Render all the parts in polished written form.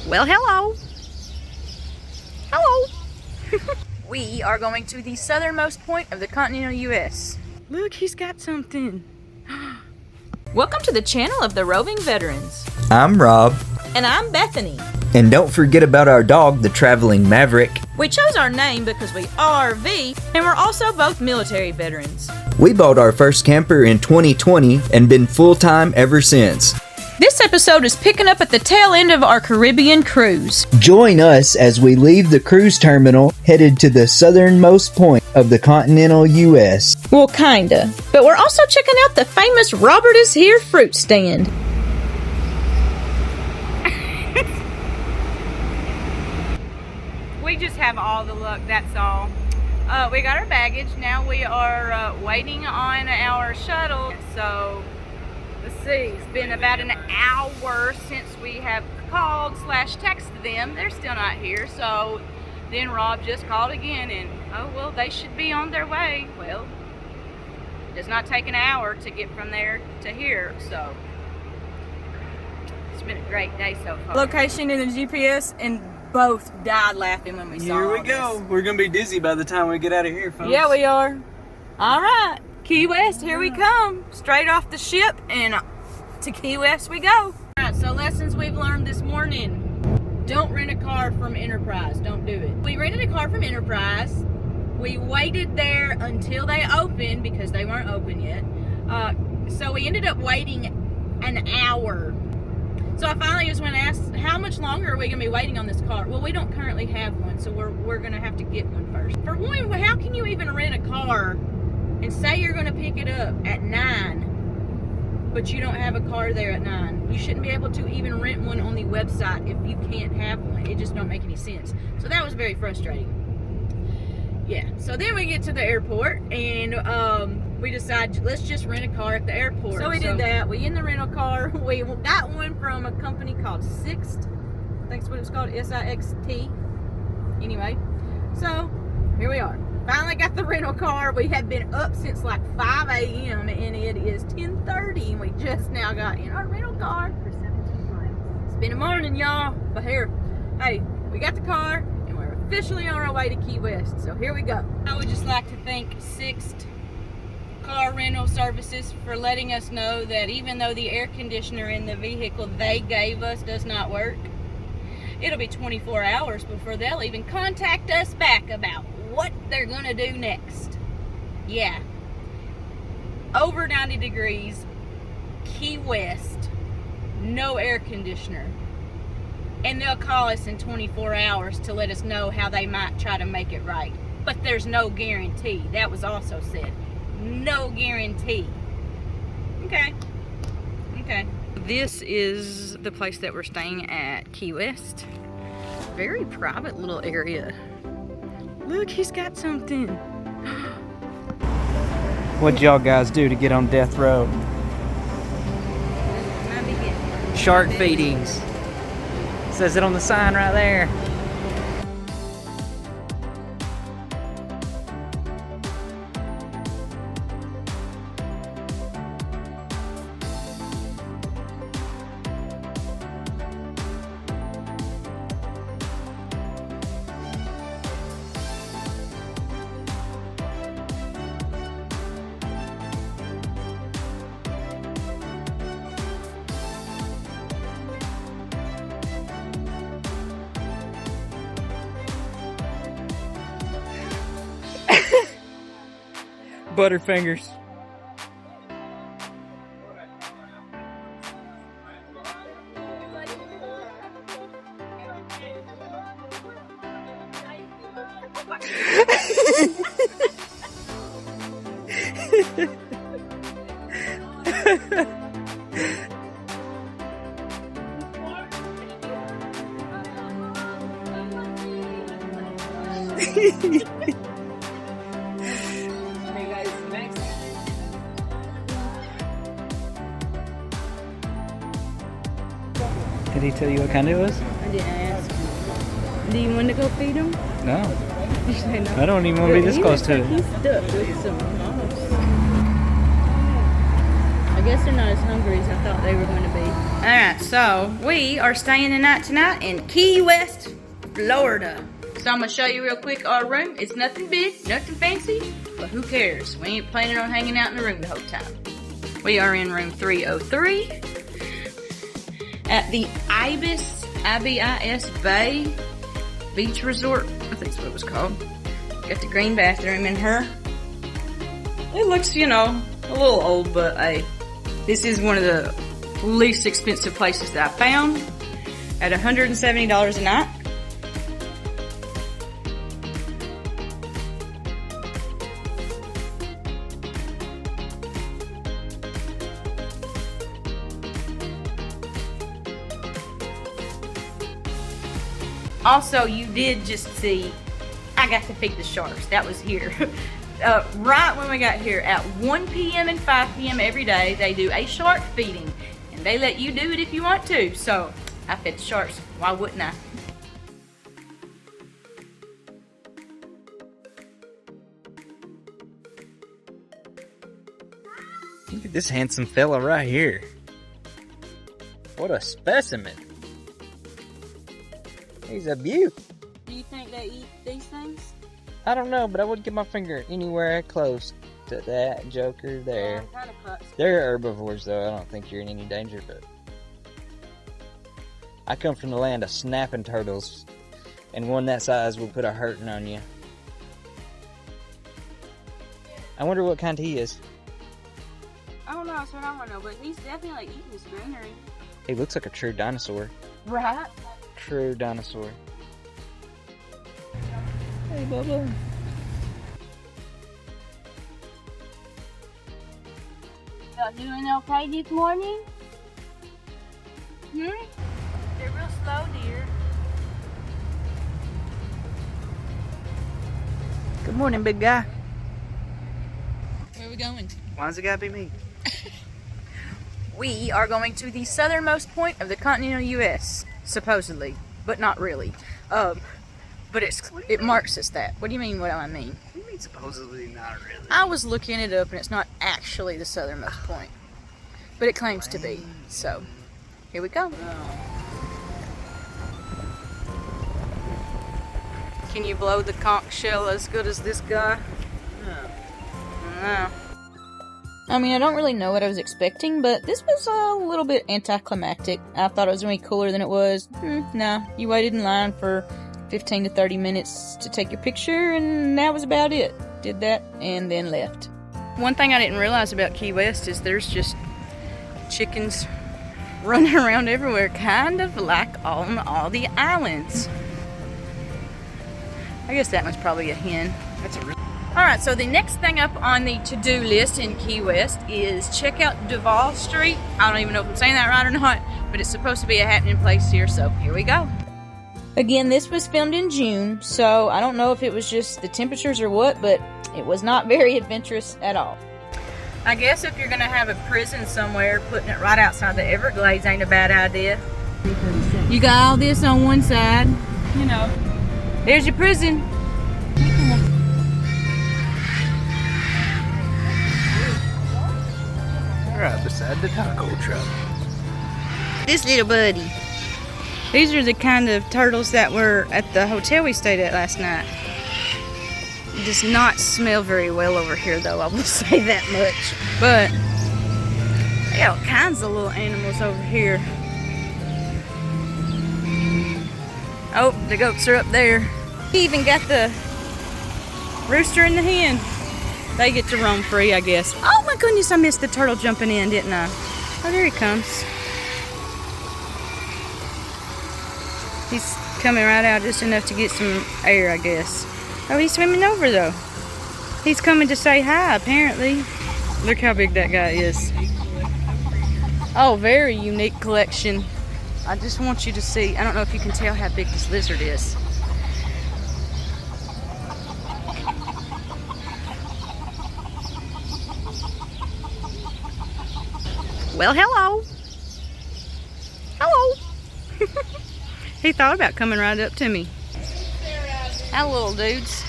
Well, hello. Hello. We are going to the southernmost point of the continental U.S. Look, he's got something. Welcome to the channel of the Roving Veterans. I'm Rob. And I'm Bethany. And don't forget about our dog, the Traveling Maverick. We chose our name because we RV, and we're also both military veterans. We bought our first camper in 2020 and been full-time ever since. This episode is picking up at the tail end of our Caribbean cruise. Join us as we leave the cruise terminal headed to the southernmost point of the continental U.S. Well, kinda. But we're also checking out the famous Robert is Here fruit stand. We just have all the luck, that's all. We got our baggage. Now we are waiting on our shuttle. So, let's see, it's been about an hour since we have called / texted them. They're still not here. So, then Rob just called again and, oh, well, they should be on their way. Well, it does not take an hour to get from there to here, so it's been a great day so far. Location in the GPS, and both died laughing when we saw Here we go. This. We're going to be dizzy by the time we get out of here, folks. Yeah, we are. All right, Key West, here we come. Straight off the ship, and to Key West we go. All right, so lessons we've learned this morning. Don't rent a car from Enterprise. Don't do it. We rented a car from Enterprise. We waited there until they opened because they weren't open yet. So we ended up waiting an hour. So I finally just went and asked, how much longer are we going to be waiting on this car? Well, we don't currently have one, so we're going to have to get one first. For one, how can you even rent a car and say you're going to pick it up at 9, but you don't have a car there at 9? You shouldn't be able to even rent one on the website if you can't have one. It just don't make any sense. So that was very frustrating. Yeah, so then we get to the airport, and we decided, let's just rent a car at the airport. So we did that. We in the rental car. We got one from a company called Sixt. I think that's what it's called, S-I-X-T. Anyway, so here we are. Finally got the rental car. We had been up since like 5 a.m. and it is 10:30, and we just now got in our rental car. It's been a morning, y'all. But here, hey, we got the car, and we're officially on our way to Key West. So here we go. I would just like to thank Sixt Car Rental Services for letting us know that even though the air conditioner in the vehicle they gave us does not work, it'll be 24 hours before they'll even contact us back about what they're gonna do next. Yeah, over 90 degrees, Key West, no air conditioner, and they'll call us in 24 hours to let us know how they might try to make it right, but there's no guarantee. That was also said. No guarantee. Okay. This is the place that we're staying at, Key West. Very private little area. Look, he's got something. What'd y'all guys do to get on death row? Shark feedings. Says it on the sign right there. Butterfingers. Did he tell you what kind it was? I didn't ask. Do you want to go feed him? No. You say no? I don't even want to be this close to it. He's stuck with some moss. I guess they're not as hungry as I thought they were going to be. Alright, Alright, so we are staying the night tonight in Key West, Florida. So I'm gonna show you real quick our room. It's nothing big, nothing fancy, but who cares? We ain't planning on hanging out in the room the whole time. We are in room 303 at the Ibis Bay Beach Resort. I think that's what it was called. Got the green bathroom in her. It looks, you know, a little old, but hey, this is one of the least expensive places that I found at $170 a night. Also, you did just see, I got to feed the sharks. That was here. Right when we got here at 1 p.m. and 5 p.m. every day, they do a shark feeding. And they let you do it if you want to. So, I fed the sharks. Why wouldn't I? Look at this handsome fella right here. What a specimen. He's a beaut. Do you think they eat these things? I don't know, but I wouldn't get my finger anywhere close to that joker there. They're herbivores, though. I don't think you're in any danger, but I come from the land of snapping turtles, and one that size will put a hurting on you. I wonder what kind he is. I don't know, that's what I want to know, but he's definitely like eating his greenery. He looks like a true dinosaur. Right? True dinosaur. Hey, Bubba. Y'all doing okay this morning? Hmm? They're real slow, dear. Good morning, big guy. Where are we going? Why's it gotta be me? We are going to the southernmost point of the continental U.S. supposedly, but not really. But it marks us that. What do you mean? What do I mean? What do you mean supposedly not really? I was looking it up, and it's not actually the southernmost point, but it claims to be. So, here we go. Can you blow the conch shell as good as this guy? No. I mean, I don't really know what I was expecting, but this was a little bit anticlimactic. I thought it was going to be cooler than it was. No, you waited in line for 15 to 30 minutes to take your picture, and that was about it. Did that, and then left. One thing I didn't realize about Key West is there's just chickens running around everywhere, kind of like on all the islands. I guess that one's probably a hen. That's a really... Alright, so the next thing up on the to-do list in Key West is check out Duval Street. I don't even know if I'm saying that right or not, but it's supposed to be a happening place here, so here we go. Again, this was filmed in June, so I don't know if it was just the temperatures or what, but it was not very adventurous at all. I guess if you're going to have a prison somewhere, putting it right outside the Everglades ain't a bad idea. You got all this on one side, you know. There's your prison. Right beside the taco truck. This little buddy. These are the kind of turtles that were at the hotel we stayed at last night. It does not smell very well over here, though, I will say that much. But they got all kinds of little animals over here. Oh, the goats are up there. He even got the rooster and the hen. They get to roam free, I guess. Oh my goodness, I missed the turtle jumping in, didn't I? Oh, there he comes. He's coming right out just enough to get some air, I guess. Oh, he's swimming over, though. He's coming to say hi, apparently. Look how big that guy is. Oh, very unique collection. I just want you to see. I don't know if you can tell how big this lizard is. Well, hello. Hello. He thought about coming right up to me. Hi, little dudes.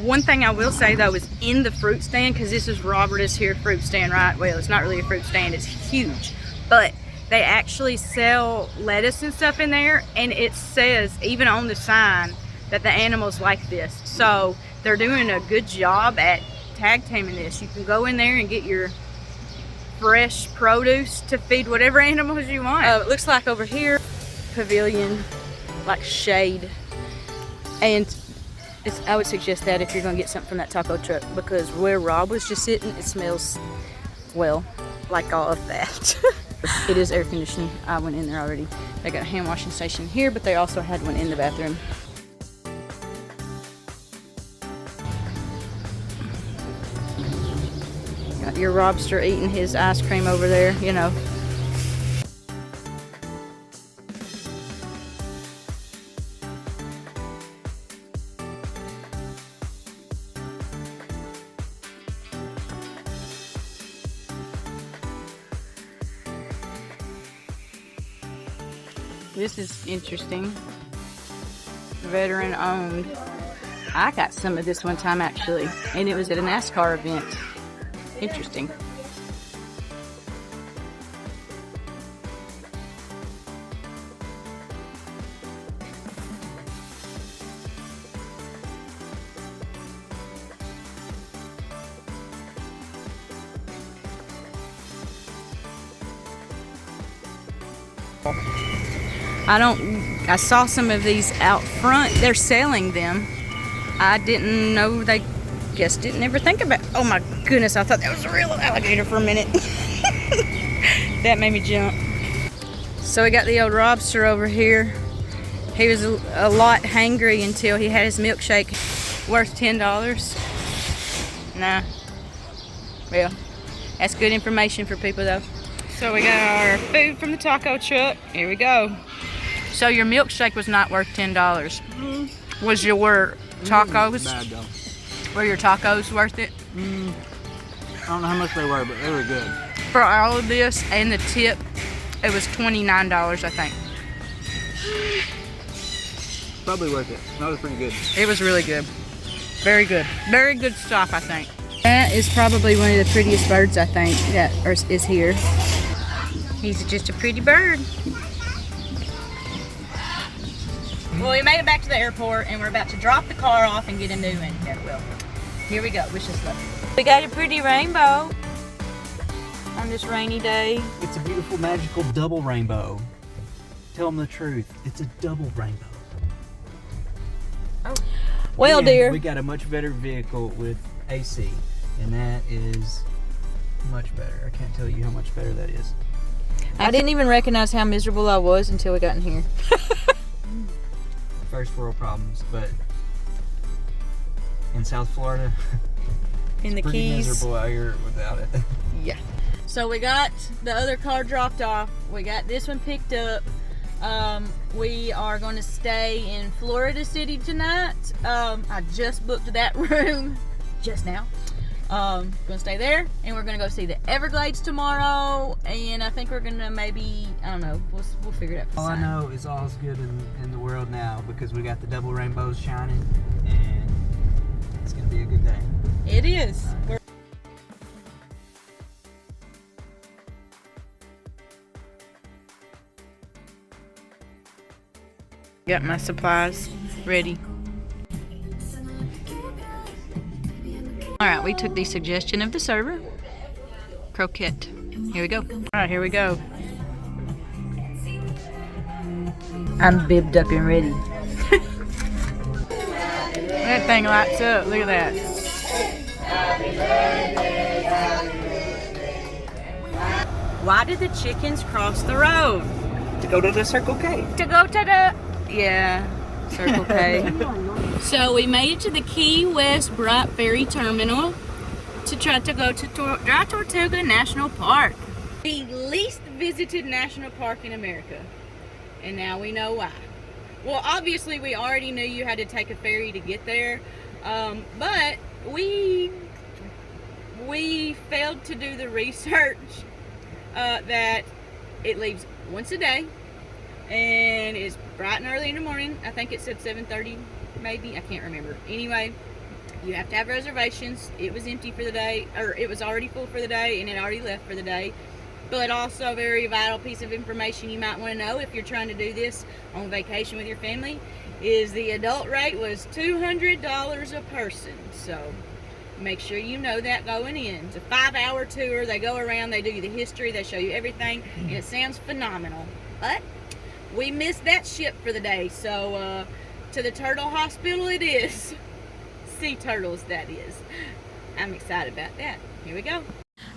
One thing I will say though is in the fruit stand, because this is Robert is here fruit stand, right? Well, it's not really a fruit stand, it's huge, but they actually sell lettuce and stuff in there, and it says even on the sign that the animals like this. So they're doing a good job at tag taming this. You can go in there and get your fresh produce to feed whatever animals you want. It looks like over here, pavilion, like shade, and I would suggest that if you're gonna get something from that taco truck, because where Rob was just sitting, it smells, well, like all of that. It is air conditioning. I went in there already. They got a hand washing station here, but they also had one in the bathroom. Got your Robster eating his ice cream over there, you know. This is interesting. Veteran owned. I got some of this one time actually, and it was at a NASCAR event. Interesting. I saw some of these out front. They're selling them. I didn't know, they just didn't ever think about, oh my goodness, I thought that was a real alligator for a minute. That made me jump. So we got the old Robster over here. He was a lot hangry until he had his milkshake. Worth $10. Nah. Well, that's good information for people though. So we got our food from the taco truck. Here we go. So your milkshake was not worth $10. Mm-hmm. Was your tacos? Bad though. Were your tacos worth it? I don't know how much they were, but they were good. For all of this and the tip, it was $29, I think. Probably worth it. That was pretty good. It was really good. Very good. Very good stuff, I think. That is probably one of the prettiest birds, I think, that is here. He's just a pretty bird. Well, we made it back to the airport, and we're about to drop the car off and get a new one. Yeah, well, here we go. Wish us luck. We got a pretty rainbow on this rainy day. It's a beautiful, magical double rainbow. Tell them the truth. It's a double rainbow. Oh. Well, and dear. We got a much better vehicle with AC, and that is much better. I can't tell you how much better that is. I didn't even recognize how miserable I was until we got in here. First world problems, but in South Florida, in the pretty Keys, miserable out here without it. Yeah. So we got the other car dropped off. We got this one picked up. We are going to stay in Florida City tonight. I just booked that room just now. Going to stay there, and we're going to go see the Everglades tomorrow, and I think we're going to maybe, I don't know, we'll figure it out. All I know is all's good in the world now, because we got the double rainbows shining, and it's going to be a good day. It is. Got my supplies ready. Alright, we took the suggestion of the server. Croquette. Here we go. Alright, here we go. I'm bibbed up and ready. That thing lights up. Look at that. Why did the chickens cross the road? To go to the Circle K. To go to the... Yeah, Circle K. So we made it to the Key West Bright Ferry Terminal to try to go to Dry Tortuga National Park. The least visited national park in America. And now we know why. Well, obviously we already knew you had to take a ferry to get there. But we failed to do the research that it leaves once a day. And it's bright and early in the morning. I think it said 7:30 maybe. I can't remember. Anyway, You have to have reservations. It was empty for the day, or it was already full for the day, and it already left for the day. But also a very vital piece of information you might want to know if you're trying to do this on vacation with your family is the adult rate was $200 a person. So make sure you know that going in. It's a 5-hour tour. They go around, they do the history, they show you everything, and it sounds phenomenal. But we missed that ship for the day, so to the turtle hospital it is. Sea turtles, that is. I'm excited about that. Here we go.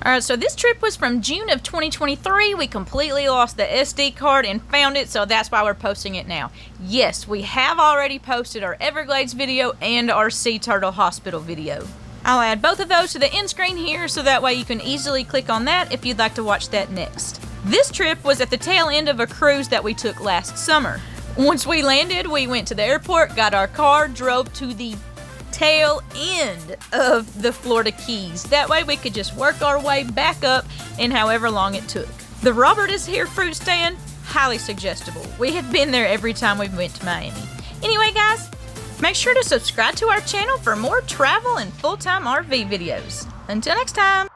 Alright, so this trip was from June of 2023. We completely lost the SD card and found it, so that's why we're posting it now. Yes, we have already posted our Everglades video and our Sea Turtle Hospital video. I'll add both of those to the end screen here, so that way you can easily click on that if you'd like to watch that next. This trip was at the tail end of a cruise that we took last summer. Once we landed, we went to the airport, got our car, drove to the tail end of the Florida Keys. That way we could just work our way back up in however long it took. The Robert is Here fruit stand, highly suggestible. We have been there every time we went to Miami. Anyway guys, make sure to subscribe to our channel for more travel and full-time RV videos. Until next time.